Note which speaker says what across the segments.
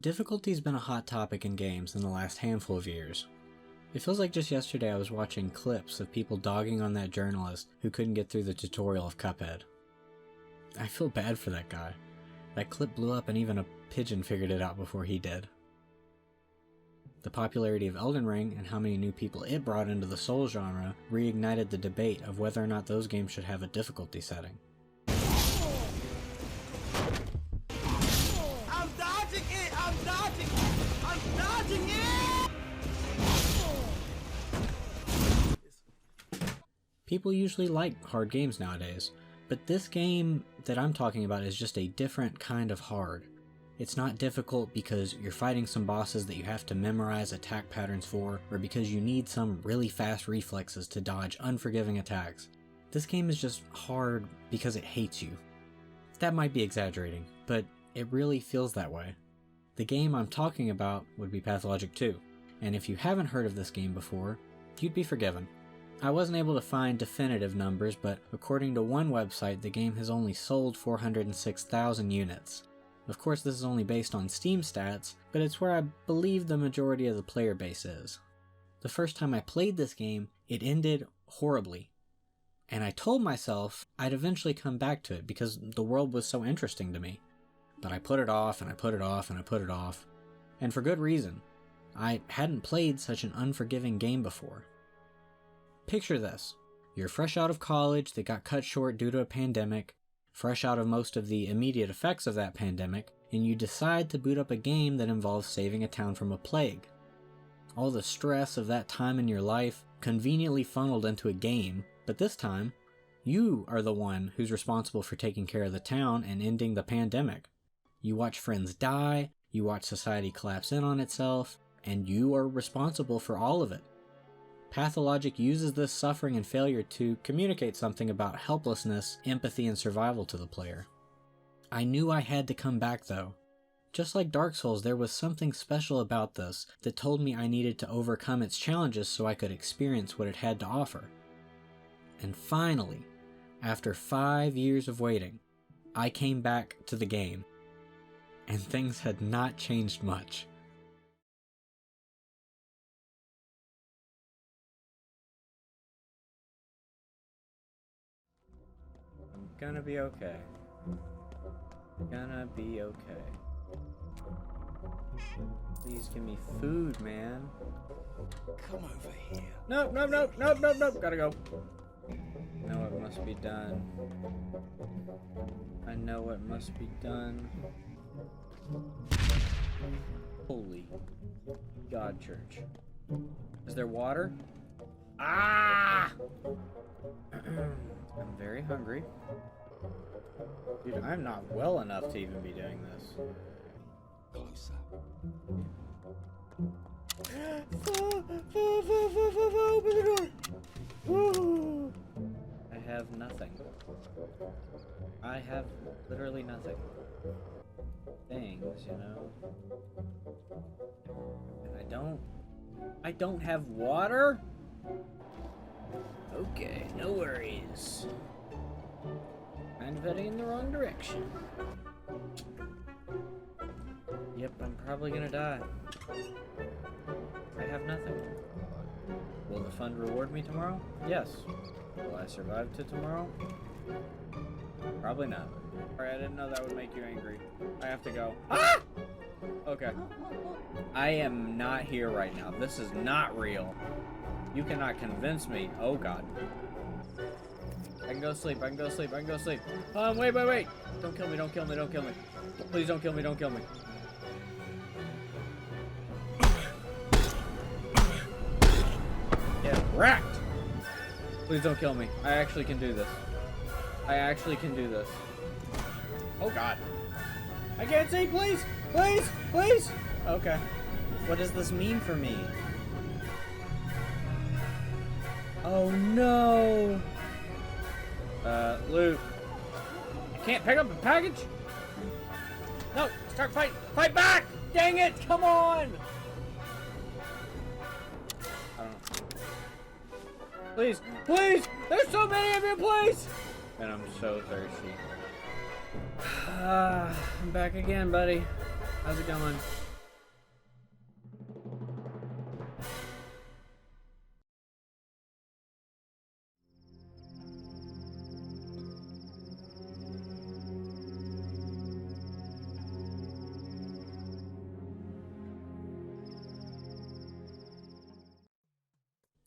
Speaker 1: Difficulty's been a hot topic in games in the last handful of years. It feels like just yesterday I was watching clips of people dogging on that journalist who couldn't get through the tutorial of Cuphead. I feel bad for that guy. That clip blew up and even a pigeon figured it out before he did. The popularity of Elden Ring and how many new people it brought into the Souls genre reignited the debate of whether or not those games should have a difficulty setting.
Speaker 2: I'm dodging it! I'm dodging it! I'm dodging it!
Speaker 1: People usually like hard games nowadays, but this game that I'm talking about is just a different kind of hard. It's not difficult because you're fighting some bosses that you have to memorize attack patterns for, or because you need some really fast reflexes to dodge unforgiving attacks. This game is just hard because it hates you. That might be exaggerating, but it really feels that way. The game I'm talking about would be Pathologic 2, and if you haven't heard of this game before, you'd be forgiven. I wasn't able to find definitive numbers, but according to one website, the game has only sold 406,000 units. Of course, this is only based on Steam stats, but it's where I believe the majority of the player base is. The first time I played this game, it ended horribly. And I told myself I'd eventually come back to it because the world was so interesting to me. But I put it off, and I put it off, and I put it off. And for good reason. I hadn't played such an unforgiving game before. Picture this. You're fresh out of college that got cut short due to a pandemic, fresh out of most of the immediate effects of that pandemic, and you decide to boot up a game that involves saving a town from a plague. All the stress of that time in your life conveniently funneled into a game, but this time, you are the one who's responsible for taking care of the town and ending the pandemic. You watch friends die, you watch society collapse in on itself, and you are responsible for all of it. Pathologic uses this suffering and failure to communicate something about helplessness, empathy, and survival to the player. I knew I had to come back though. Just like Dark Souls, there was something special about this that told me I needed to overcome its challenges so I could experience what it had to offer. And finally, after 5 years of waiting, I came back to the game. And things had not changed much. Gonna be okay. Gonna be okay. Please give me food, man.
Speaker 2: Come over here.
Speaker 1: Nope. Gotta go. I know what must be done. I know what must be done. Holy God, church. Is there water? Ah! I'm very hungry. Dude, I'm not well enough to even be doing this.
Speaker 2: Closer.
Speaker 1: Open the door! Woo! I have nothing. I have literally nothing. Things, you know. And I don't have water? Okay, no worries. I'm heading in the wrong direction. Yep, I'm probably gonna die. I have nothing. Will the fund reward me tomorrow? Yes. Will I survive to tomorrow? Probably not. Alright, I didn't know that would make you angry. I have to go. Ah! Okay. I am not here right now. This is not real. You cannot convince me. Oh God. I can go sleep. Wait. Don't kill me. Please don't kill me. Get wrecked! Please don't kill me. I actually can do this. Oh God. I can't see, please! Okay. What does this mean for me? Oh no! Loot. I can't pick up a package? No, start fighting! Fight back! Dang it, come on! I don't know. Please! There's so many of you, please! And I'm so thirsty. I'm back again, buddy. How's it going?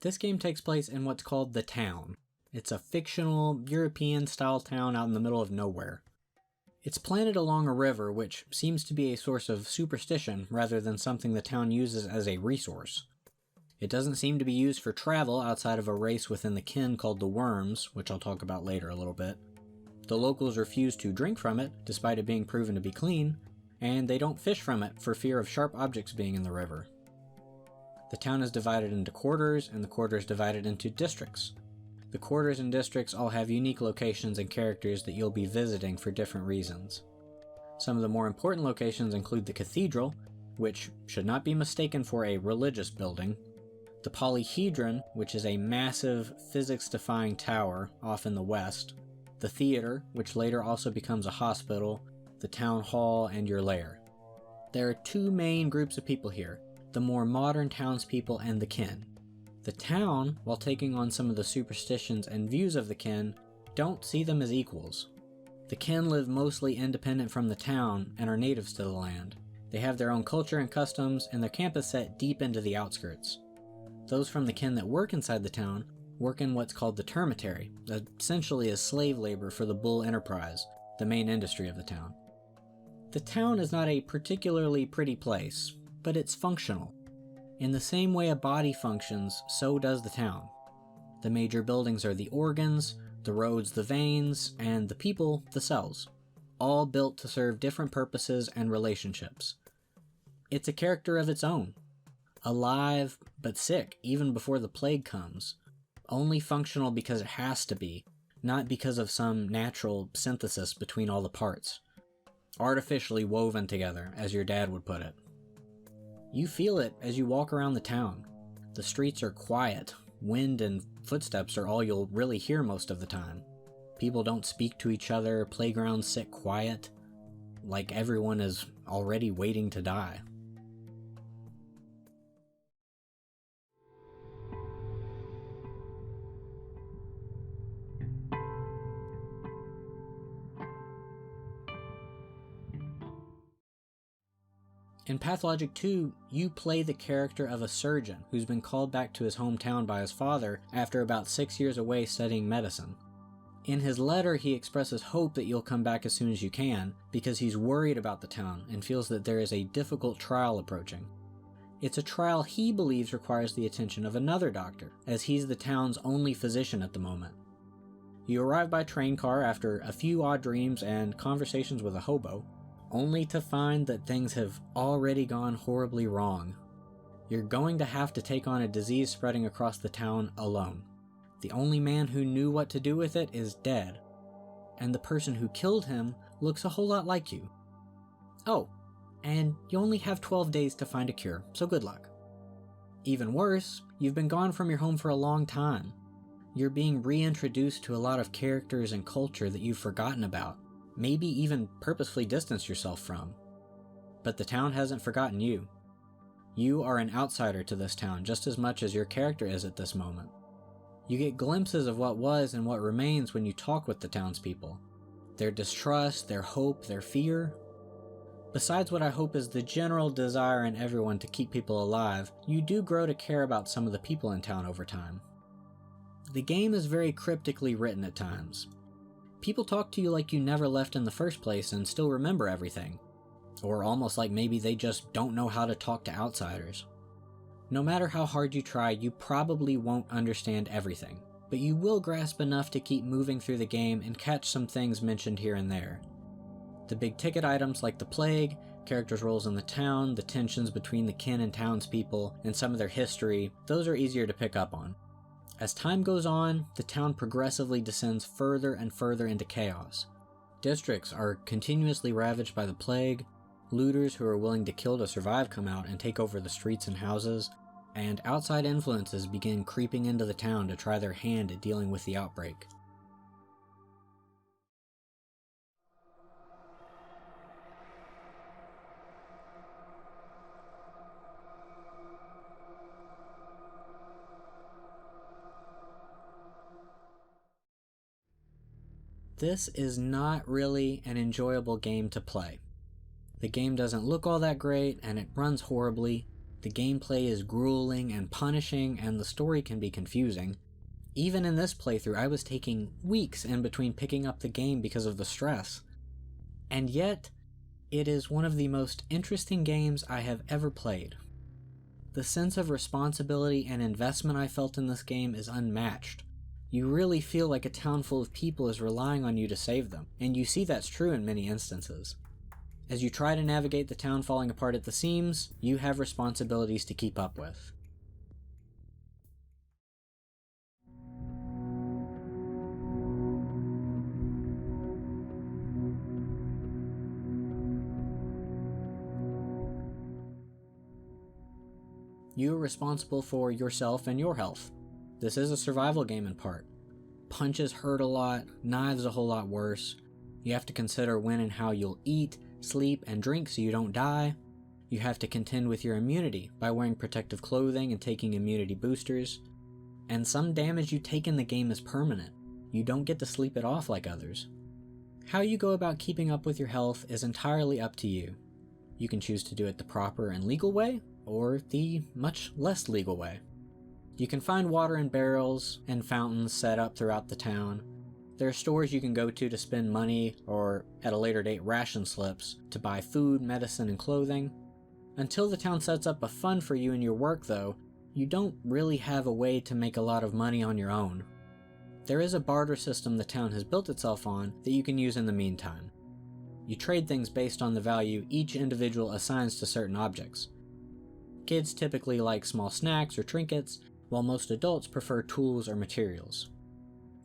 Speaker 1: This game takes place in what's called the Town. It's a fictional, European-style town out in the middle of nowhere. It's planted along a river, which seems to be a source of superstition rather than something the town uses as a resource. It doesn't seem to be used for travel outside of a race within the kin called the Worms, which I'll talk about later a little bit. The locals refuse to drink from it, despite it being proven to be clean, and they don't fish from it for fear of sharp objects being in the river. The town is divided into quarters, and the quarters divided into districts. The quarters and districts all have unique locations and characters that you'll be visiting for different reasons. Some of the more important locations include the cathedral, which should not be mistaken for a religious building, the polyhedron, which is a massive, physics-defying tower off in the west, the theater, which later also becomes a hospital, the town hall, and your lair. There are two main groups of people here, the more modern townspeople and the kin. The town, while taking on some of the superstitions and views of the kin, don't see them as equals. The kin live mostly independent from the town and are natives to the land. They have their own culture and customs, and their camp is set deep into the outskirts. Those from the kin that work inside the town work in what's called the termitary, essentially as slave labor for the Bull Enterprise, the main industry of the town. The town is not a particularly pretty place, but it's functional. In the same way a body functions, so does the town. The major buildings are the organs, the roads the veins, and the people the cells, all built to serve different purposes and relationships. It's a character of its own. Alive, but sick, even before the plague comes. Only functional because it has to be, not because of some natural synthesis between all the parts. Artificially woven together, as your dad would put it. You feel it as you walk around the town. The streets are quiet. Wind and footsteps are all you'll really hear most of the time. People don't speak to each other, playgrounds sit quiet, like everyone is already waiting to die. In Pathologic 2, you play the character of a surgeon who's been called back to his hometown by his father after about 6 years away studying medicine. In his letter, he expresses hope that you'll come back as soon as you can, because he's worried about the town and feels that there is a difficult trial approaching. It's a trial he believes requires the attention of another doctor, as he's the town's only physician at the moment. You arrive by train car after a few odd dreams and conversations with a hobo, only to find that things have already gone horribly wrong. You're going to have to take on a disease spreading across the town alone. The only man who knew what to do with it is dead, and the person who killed him looks a whole lot like you. Oh, and you only have 12 days to find a cure, so good luck. Even worse, you've been gone from your home for a long time. You're being reintroduced to a lot of characters and culture that you've forgotten about. Maybe even purposefully distance yourself from. But the town hasn't forgotten you. You are an outsider to this town just as much as your character is at this moment. You get glimpses of what was and what remains when you talk with the townspeople. Their distrust, their hope, their fear. Besides what I hope is the general desire in everyone to keep people alive, you do grow to care about some of the people in town over time. The game is very cryptically written at times. People talk to you like you never left in the first place and still remember everything. Or almost like maybe they just don't know how to talk to outsiders. No matter how hard you try, you probably won't understand everything, but you will grasp enough to keep moving through the game and catch some things mentioned here and there. The big ticket items like the plague, characters' roles in the town, the tensions between the kin and townspeople, and some of their history, those are easier to pick up on. As time goes on, the town progressively descends further and further into chaos. Districts are continuously ravaged by the plague, looters who are willing to kill to survive come out and take over the streets and houses, and outside influences begin creeping into the town to try their hand at dealing with the outbreak. This is not really an enjoyable game to play. The game doesn't look all that great, and it runs horribly, The gameplay is grueling and punishing, and the story can be confusing. Even in this playthrough, I was taking weeks in between picking up the game because of the stress. And yet, it is one of the most interesting games I have ever played. The sense of responsibility and investment I felt in this game is unmatched. You really feel like a town full of people is relying on you to save them, and you see that's true in many instances. As you try to navigate the town falling apart at the seams, you have responsibilities to keep up with. You are responsible for yourself and your health. This is a survival game in part. Punches hurt a lot, knives a whole lot worse. You have to consider when and how you'll eat, sleep, and drink so you don't die. You have to contend with your immunity by wearing protective clothing and taking immunity boosters. And some damage you take in the game is permanent. You don't get to sleep it off like others. How you go about keeping up with your health is entirely up to you. You can choose to do it the proper and legal way, or the much less legal way. You can find water in barrels and fountains set up throughout the town. There are stores you can go to spend money, or at a later date ration slips, to buy food, medicine, and clothing. Until the town sets up a fund for you in your work though, you don't really have a way to make a lot of money on your own. There is a barter system the town has built itself on that you can use in the meantime. You trade things based on the value each individual assigns to certain objects. Kids typically like small snacks or trinkets, while most adults prefer tools or materials.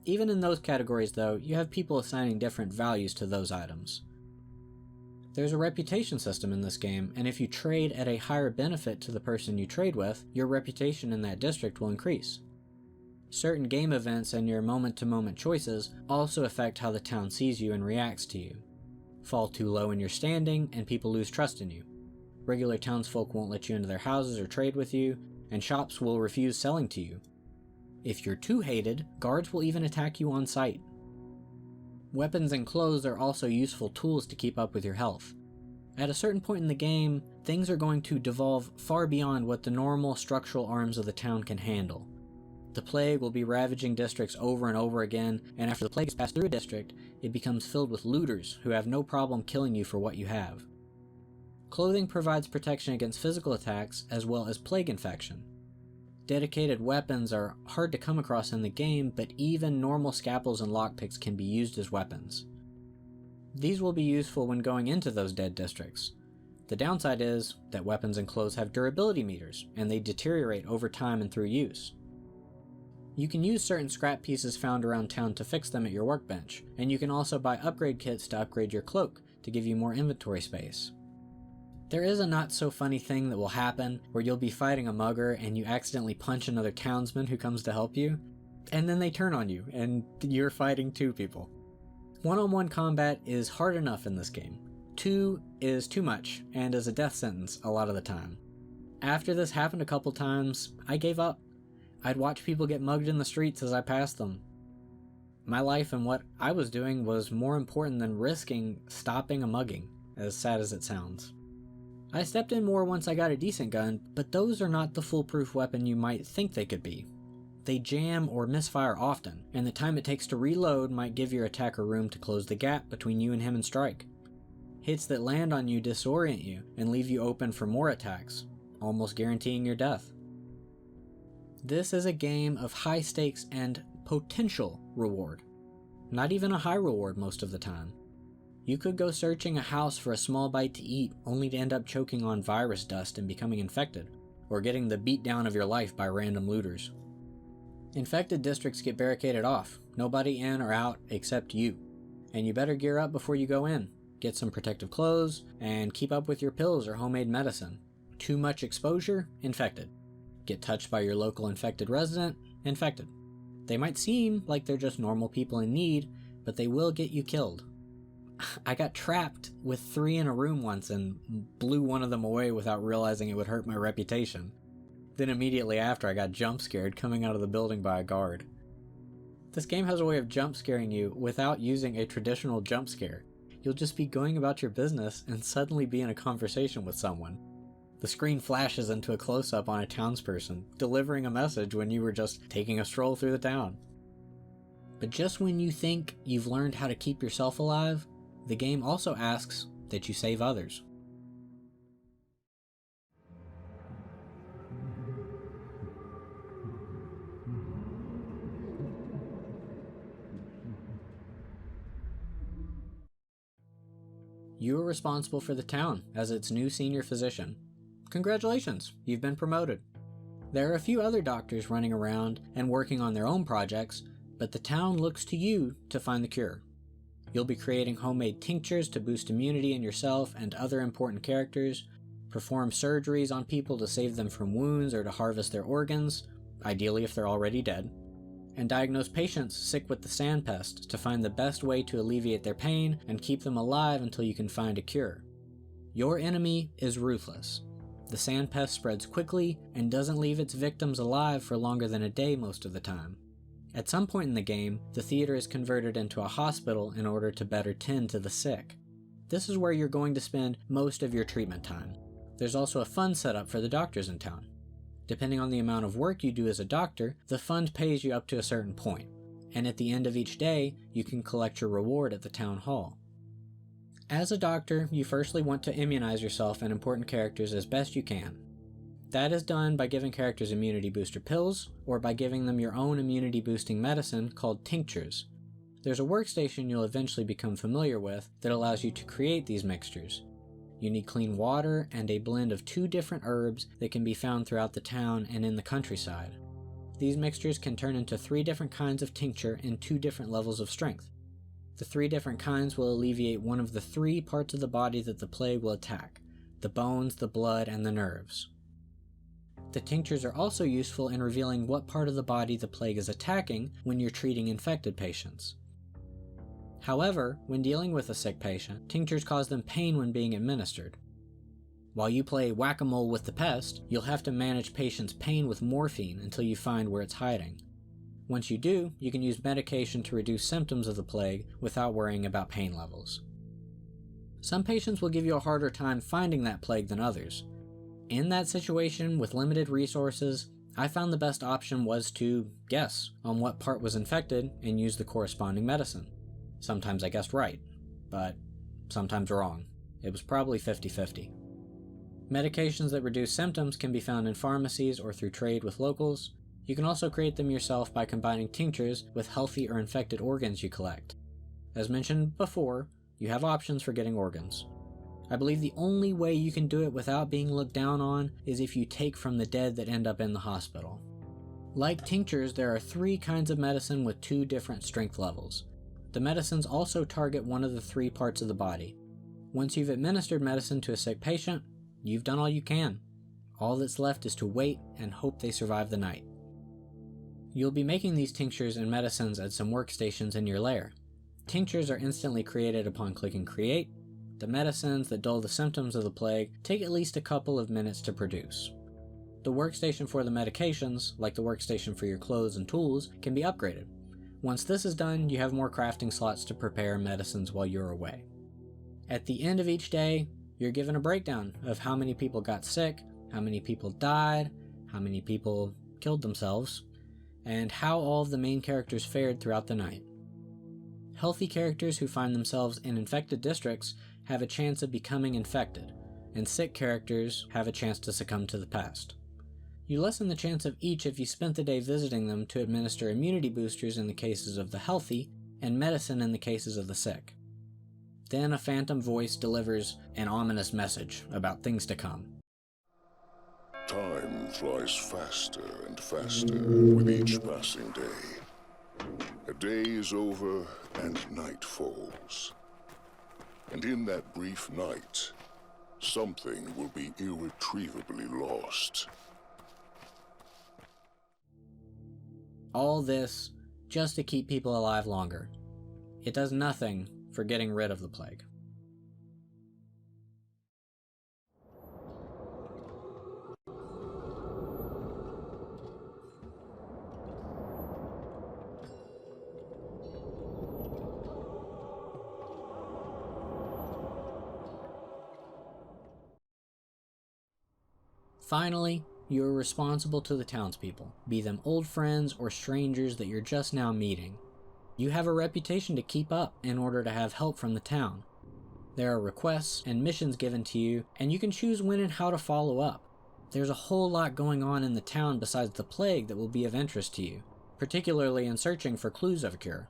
Speaker 1: Even in those categories though, you have people assigning different values to those items. There's a reputation system in this game, and if you trade at a higher benefit to the person you trade with, your reputation in that district will increase. Certain game events and your moment-to-moment choices also affect how the town sees you and reacts to you. Fall too low in your standing, and people lose trust in you. Regular townsfolk won't let you into their houses or trade with you, and shops will refuse selling to you. If you're too hated, guards will even attack you on sight. Weapons and clothes are also useful tools to keep up with your health. At a certain point in the game, things are going to devolve far beyond what the normal structural arms of the town can handle. The plague will be ravaging districts over and over again, and after the plague has passed through a district, it becomes filled with looters who have no problem killing you for what you have. Clothing provides protection against physical attacks as well as plague infection. Dedicated weapons are hard to come across in the game, but even normal scalpels and lockpicks can be used as weapons. These will be useful when going into those dead districts. The downside is that weapons and clothes have durability meters, and they deteriorate over time and through use. You can use certain scrap pieces found around town to fix them at your workbench, and you can also buy upgrade kits to upgrade your cloak to give you more inventory space. There is a not so funny thing that will happen where you'll be fighting a mugger and you accidentally punch another townsman who comes to help you, and then they turn on you and you're fighting two people. One-on-one combat is hard enough in this game. Two is too much and is a death sentence a lot of the time. After this happened a couple times, I gave up. I'd watch people get mugged in the streets as I passed them. My life and what I was doing was more important than risking stopping a mugging, as sad as it sounds. I stepped in more once I got a decent gun, but those are not the foolproof weapon you might think they could be. They jam or misfire often, and the time it takes to reload might give your attacker room to close the gap between you and him and strike. Hits that land on you disorient you and leave you open for more attacks, almost guaranteeing your death. This is a game of high stakes and potential reward. Not even a high reward most of the time. You could go searching a house for a small bite to eat only to end up choking on virus dust and becoming infected, or getting the beatdown of your life by random looters. Infected districts get barricaded off, nobody in or out except you, and you better gear up before you go in, get some protective clothes, and keep up with your pills or homemade medicine. Too much exposure? Infected. Get touched by your local infected resident? Infected. They might seem like they're just normal people in need, but they will get you killed. I got trapped with 3 in a room once and blew one of them away without realizing it would hurt my reputation. Then immediately after I got jump scared coming out of the building by a guard. This game has a way of jump scaring you without using a traditional jump scare. You'll just be going about your business and suddenly be in a conversation with someone. The screen flashes into a close-up on a townsperson, delivering a message when you were just taking a stroll through the town. But just when you think you've learned how to keep yourself alive, the game also asks that you save others. You are responsible for the town as its new senior physician. Congratulations, you've been promoted. There are a few other doctors running around and working on their own projects, but the town looks to you to find the cure. You'll be creating homemade tinctures to boost immunity in yourself and other important characters, perform surgeries on people to save them from wounds or to harvest their organs, ideally if they're already dead, and diagnose patients sick with the sand pest to find the best way to alleviate their pain and keep them alive until you can find a cure. Your enemy is ruthless. The sand pest spreads quickly and doesn't leave its victims alive for longer than a day most of the time. At some point in the game, the theater is converted into a hospital in order to better tend to the sick. This is where you're going to spend most of your treatment time. There's also a fund set up for the doctors in town. Depending on the amount of work you do as a doctor, the fund pays you up to a certain point, and at the end of each day, you can collect your reward at the town hall. As a doctor, you firstly want to immunize yourself and important characters as best you can. That is done by giving characters immunity booster pills, or by giving them your own immunity boosting medicine called tinctures. There's a workstation you'll eventually become familiar with that allows you to create these mixtures. You need clean water and a blend of 2 different herbs that can be found throughout the town and in the countryside. These mixtures can turn into 3 different kinds of tincture in 2 different levels of strength. The 3 different kinds will alleviate one of the 3 parts of the body that the plague will attack: the bones, the blood, and the nerves. The tinctures are also useful in revealing what part of the body the plague is attacking when you're treating infected patients. However, when dealing with a sick patient, tinctures cause them pain when being administered. While you play whack-a-mole with the pest, you'll have to manage patients' pain with morphine until you find where it's hiding. Once you do, you can use medication to reduce symptoms of the plague without worrying about pain levels. Some patients will give you a harder time finding that plague than others. In that situation, with limited resources, I found the best option was to guess on what part was infected and use the corresponding medicine. Sometimes I guessed right, but sometimes wrong. It was probably 50-50. Medications that reduce symptoms can be found in pharmacies or through trade with locals. You can also create them yourself by combining tinctures with healthy or infected organs you collect. As mentioned before, you have options for getting organs. I believe the only way you can do it without being looked down on is if you take from the dead that end up in the hospital. Like tinctures, there are 3 kinds of medicine with 2 different strength levels. The medicines also target one of the 3 parts of the body. Once you've administered medicine to a sick patient, you've done all you can. All that's left is to wait and hope they survive the night. You'll be making these tinctures and medicines at some workstations in your lair. Tinctures are instantly created upon clicking Create. The medicines that dull the symptoms of the plague take at least a couple of minutes to produce. The workstation for the medications, like the workstation for your clothes and tools, can be upgraded. Once this is done, you have more crafting slots to prepare medicines while you're away. At the end of each day, you're given a breakdown of how many people got sick, how many people died, how many people killed themselves, and how all of the main characters fared throughout the night. Healthy characters who find themselves in infected districts have a chance of becoming infected, and sick characters have a chance to succumb to the pest. You lessen the chance of each if you spent the day visiting them to administer immunity boosters in the cases of the healthy, and medicine in the cases of the sick. Then a phantom voice delivers an ominous message about things to come.
Speaker 3: Time flies faster and faster with each passing day. A day is over and night falls. And in that brief night, something will be irretrievably lost.
Speaker 1: All this just to keep people alive longer. It does nothing for getting rid of the plague. Finally, you are responsible to the townspeople, be them old friends or strangers that you're just now meeting. You have a reputation to keep up in order to have help from the town. There are requests and missions given to you, and you can choose when and how to follow up. There's a whole lot going on in the town besides the plague that will be of interest to you, particularly in searching for clues of a cure.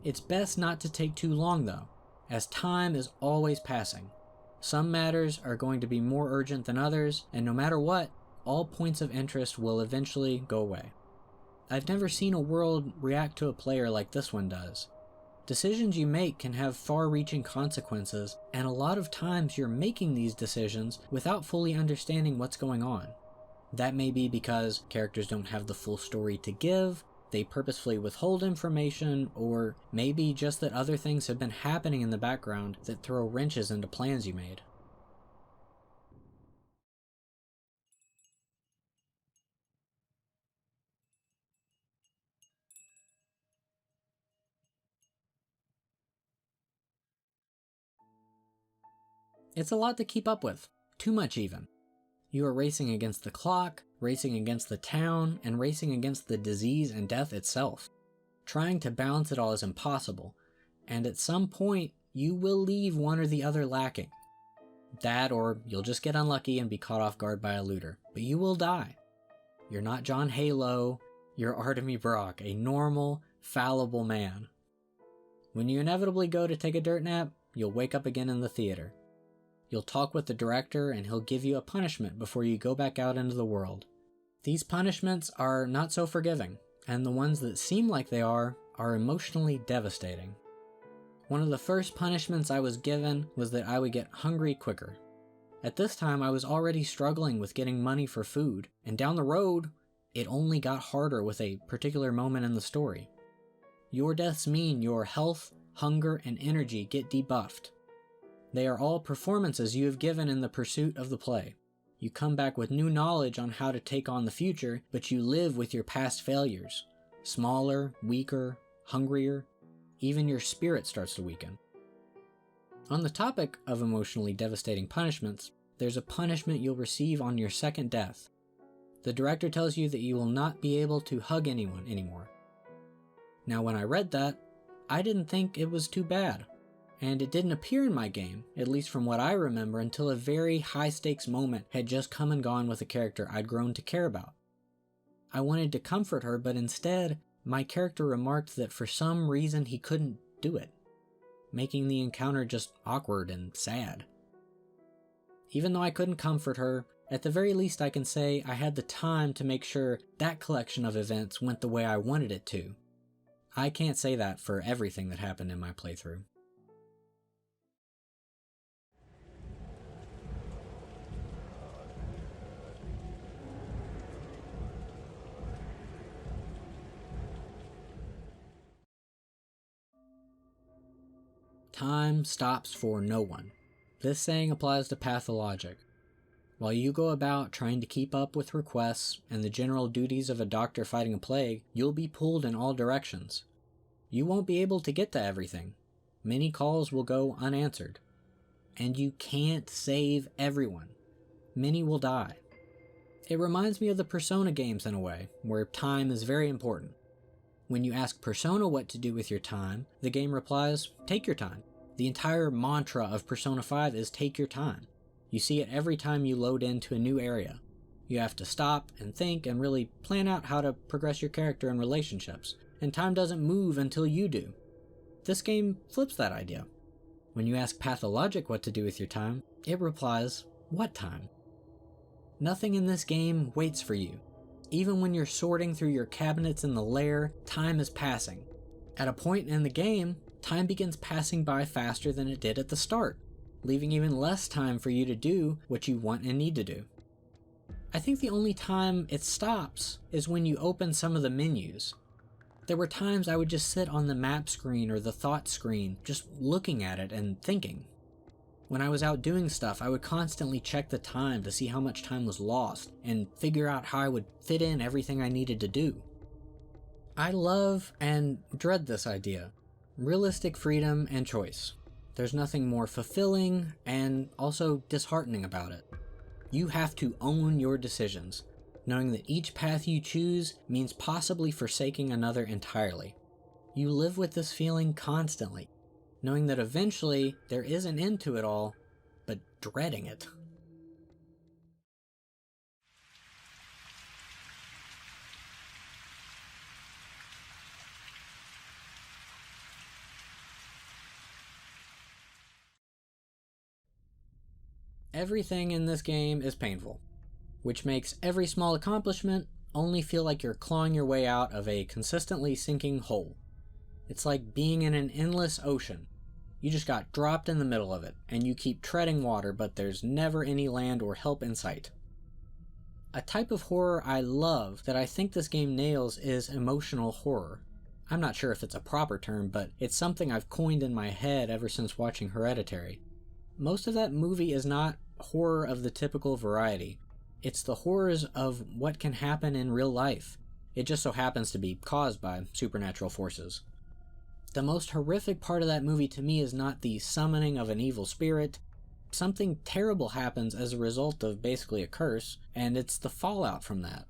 Speaker 1: It's best not to take too long though, as time is always passing. Some matters are going to be more urgent than others, and no matter what, all points of interest will eventually go away. I've never seen a world react to a player like this one does. Decisions you make can have far-reaching consequences, and a lot of times you're making these decisions without fully understanding what's going on. That may be because characters don't have the full story to give, they purposefully withhold information, or maybe just that other things have been happening in the background that throw wrenches into plans you made. It's a lot to keep up with, too much even. You are racing against the clock, racing against the town, and racing against the disease and death itself. Trying to balance it all is impossible, and at some point, you will leave one or the other lacking. That, or you'll just get unlucky and be caught off guard by a looter, but you will die. You're not John Halo, you're Artemy Brock, a normal, fallible man. When you inevitably go to take a dirt nap, you'll wake up again in the theater. You'll talk with the director and he'll give you a punishment before you go back out into the world. These punishments are not so forgiving, and the ones that seem like they are emotionally devastating. One of the first punishments I was given was that I would get hungry quicker. At this time I was already struggling with getting money for food, and down the road, it only got harder with a particular moment in the story. Your deaths mean your health, hunger, and energy get debuffed. They are all performances you have given in the pursuit of the play. You come back with new knowledge on how to take on the future, but you live with your past failures. Smaller, weaker, hungrier, even your spirit starts to weaken. On the topic of emotionally devastating punishments, there's a punishment you'll receive on your second death. The director tells you that you will not be able to hug anyone anymore. Now when I read that, I didn't think it was too bad. And it didn't appear in my game, at least from what I remember, until a very high-stakes moment had just come and gone with a character I'd grown to care about. I wanted to comfort her, but instead, my character remarked that for some reason he couldn't do it, making the encounter just awkward and sad. Even though I couldn't comfort her, at the very least I can say I had the time to make sure that collection of events went the way I wanted it to. I can't say that for everything that happened in my playthrough. Time stops for no one. This saying applies to Pathologic. While you go about trying to keep up with requests and the general duties of a doctor fighting a plague, you'll be pulled in all directions. You won't be able to get to everything. Many calls will go unanswered. And you can't save everyone. Many will die. It reminds me of the Persona games in a way, where time is very important. When you ask Persona what to do with your time, the game replies, take your time. The entire mantra of Persona 5 is take your time. You see it every time you load into a new area. You have to stop and think and really plan out how to progress your character and relationships, and time doesn't move until you do. This game flips that idea. When you ask Pathologic what to do with your time, it replies, what time? Nothing in this game waits for you. Even when you're sorting through your cabinets in the lair, time is passing. At a point in the game, time begins passing by faster than it did at the start, leaving even less time for you to do what you want and need to do. I think the only time it stops is when you open some of the menus. There were times I would just sit on the map screen or the thought screen, just looking at it and thinking. When I was out doing stuff, I would constantly check the time to see how much time was lost and figure out how I would fit in everything I needed to do. I love and dread this idea. Realistic freedom and choice. There's nothing more fulfilling and also disheartening about it. You have to own your decisions, knowing that each path you choose means possibly forsaking another entirely. You live with this feeling constantly, knowing that eventually there is an end to it all, but dreading it. Everything in this game is painful, which makes every small accomplishment only feel like you're clawing your way out of a consistently sinking hole. It's like being in an endless ocean. You just got dropped in the middle of it, and you keep treading water, but there's never any land or help in sight. A type of horror I love that I think this game nails is emotional horror. I'm not sure if it's a proper term, but it's something I've coined in my head ever since watching Hereditary. Most of that movie is not horror of the typical variety. It's the horrors of what can happen in real life. It just so happens to be caused by supernatural forces. The most horrific part of that movie to me is not the summoning of an evil spirit. Something terrible happens as a result of basically a curse, and it's the fallout from that.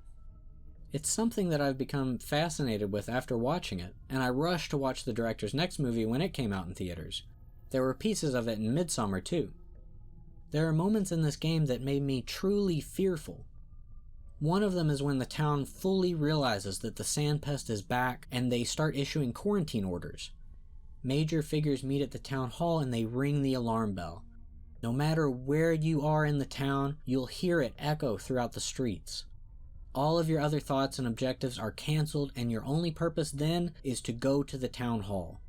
Speaker 1: It's something that I've become fascinated with after watching it, and I rushed to watch the director's next movie when it came out in theaters. There were pieces of it in Midsommar too. There are moments in this game that made me truly fearful. One of them is when the town fully realizes that the sand pest is back and they start issuing quarantine orders. Major figures meet at the town hall and they ring the alarm bell. No matter where you are in the town, you'll hear it echo throughout the streets. All of your other thoughts and objectives are canceled, and your only purpose then is to go to the town hall.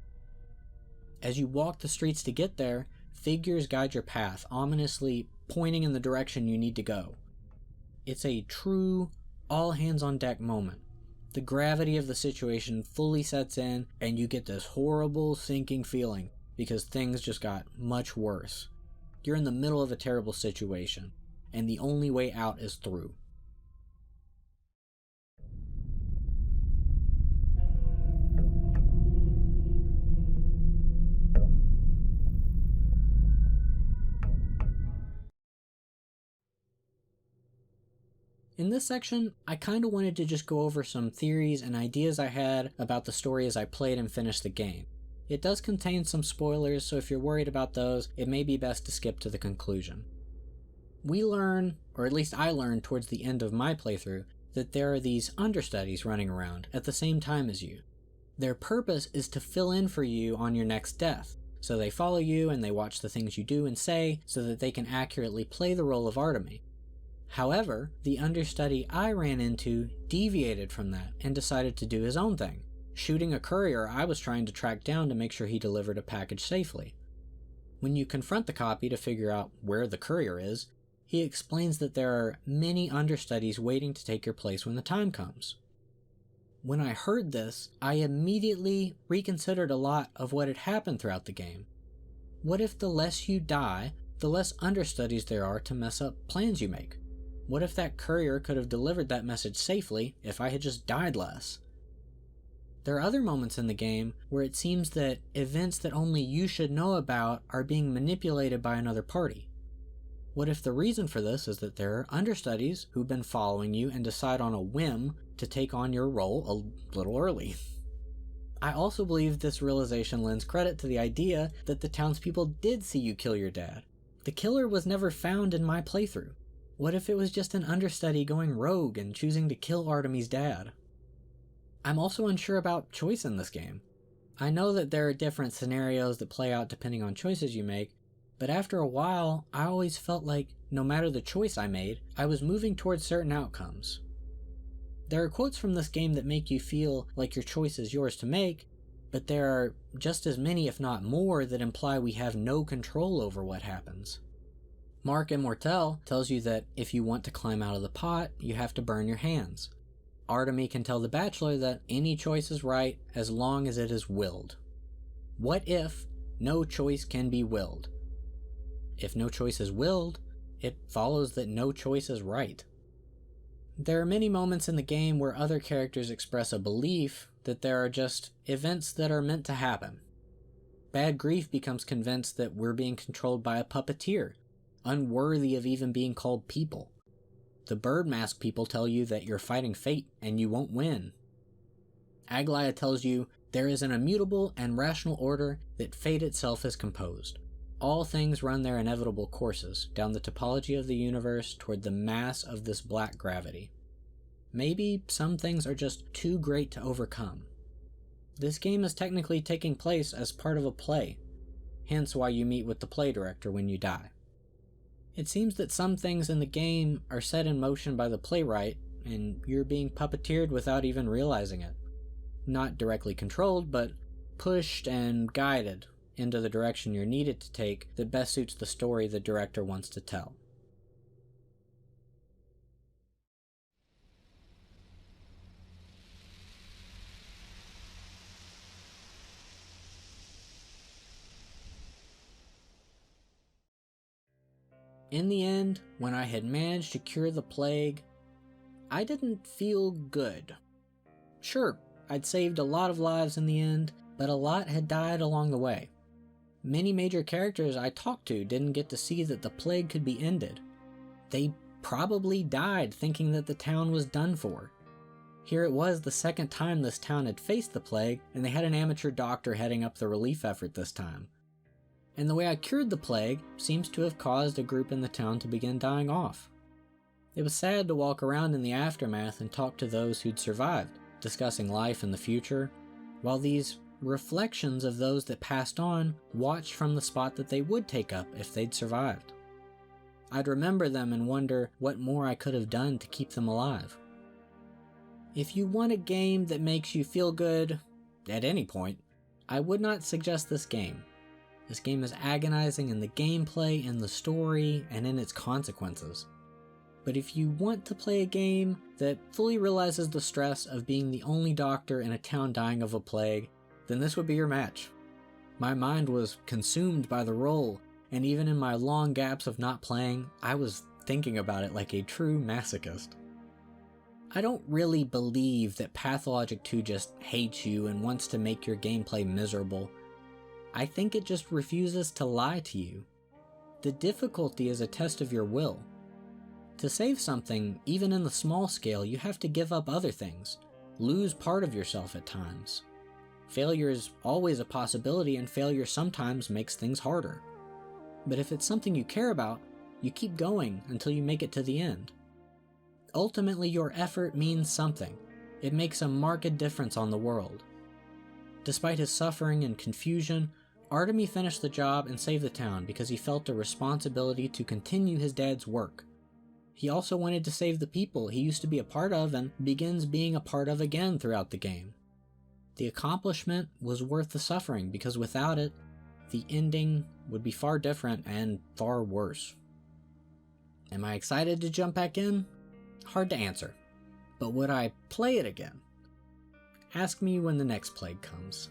Speaker 1: As you walk the streets to get there, figures guide your path, ominously pointing in the direction you need to go. It's a true all-hands-on-deck moment. The gravity of the situation fully sets in, and you get this horrible sinking feeling because things just got much worse. You're in the middle of a terrible situation, and the only way out is through. In this section, I kinda wanted to just go over some theories and ideas I had about the story as I played and finished the game. It does contain some spoilers, so if you're worried about those, it may be best to skip to the conclusion. We learn, or at least I learned towards the end of my playthrough, that there are these understudies running around at the same time as you. Their purpose is to fill in for you on your next death, so they follow you and they watch the things you do and say so that they can accurately play the role of Artemy. However, the understudy I ran into deviated from that and decided to do his own thing, shooting a courier I was trying to track down to make sure he delivered a package safely. When you confront the copy to figure out where the courier is, he explains that there are many understudies waiting to take your place when the time comes. When I heard this, I immediately reconsidered a lot of what had happened throughout the game. What if the less you die, the less understudies there are to mess up plans you make? What if that courier could have delivered that message safely if I had just died less? There are other moments in the game where it seems that events that only you should know about are being manipulated by another party. What if the reason for this is that there are understudies who've been following you and decide on a whim to take on your role a little early? I also believe this realization lends credit to the idea that the townspeople did see you kill your dad. The killer was never found in my playthrough. What if it was just an understudy going rogue and choosing to kill Artemy's dad? I'm also unsure about choice in this game. I know that there are different scenarios that play out depending on choices you make, but after a while, I always felt like no matter the choice I made, I was moving towards certain outcomes. There are quotes from this game that make you feel like your choice is yours to make, but there are just as many, if not more, that imply we have no control over what happens. Mark Immortel tells you that if you want to climb out of the pot, you have to burn your hands. Artemy can tell the Bachelor that any choice is right as long as it is willed. What if no choice can be willed? If no choice is willed, it follows that no choice is right. There are many moments in the game where other characters express a belief that there are just events that are meant to happen. Bad Grief becomes convinced that we're being controlled by a puppeteer, unworthy of even being called people. The bird mask people tell you that you're fighting fate and you won't win. Aglaia tells you there is an immutable and rational order that fate itself has composed. All things run their inevitable courses down the topology of the universe toward the mass of this black gravity. Maybe some things are just too great to overcome. This game is technically taking place as part of a play, hence why you meet with the play director when you die. It seems that some things in the game are set in motion by the playwright, and you're being puppeteered without even realizing it. Not directly controlled, but pushed and guided into the direction you're needed to take that best suits the story the director wants to tell. In the end, when I had managed to cure the plague, I didn't feel good. Sure, I'd saved a lot of lives in the end, but a lot had died along the way. Many major characters I talked to didn't get to see that the plague could be ended. They probably died thinking that the town was done for. Here it was the second time this town had faced the plague, and they had an amateur doctor heading up the relief effort this time. And the way I cured the plague seems to have caused a group in the town to begin dying off. It was sad to walk around in the aftermath and talk to those who'd survived, discussing life and the future, while these reflections of those that passed on watched from the spot that they would take up if they'd survived. I'd remember them and wonder what more I could have done to keep them alive. If you want a game that makes you feel good at any point, I would not suggest this game. This game is agonizing in the gameplay, in the story, and in its consequences. But if you want to play a game that fully realizes the stress of being the only doctor in a town dying of a plague, then this would be your match. My mind was consumed by the role, and even in my long gaps of not playing, I was thinking about it like a true masochist. I don't really believe that Pathologic 2 just hates you and wants to make your gameplay miserable. I think it just refuses to lie to you. The difficulty is a test of your will. To save something, even in the small scale, you have to give up other things, lose part of yourself at times. Failure is always a possibility, and failure sometimes makes things harder. But if it's something you care about, you keep going until you make it to the end. Ultimately, your effort means something. It makes a marked difference on the world. Despite his suffering and confusion, Artemy finished the job and saved the town because he felt a responsibility to continue his dad's work. He also wanted to save the people he used to be a part of and begins being a part of again throughout the game. The accomplishment was worth the suffering because without it, the ending would be far different and far worse. Am I excited to jump back in? Hard to answer. But would I play it again? Ask me when the next plague comes.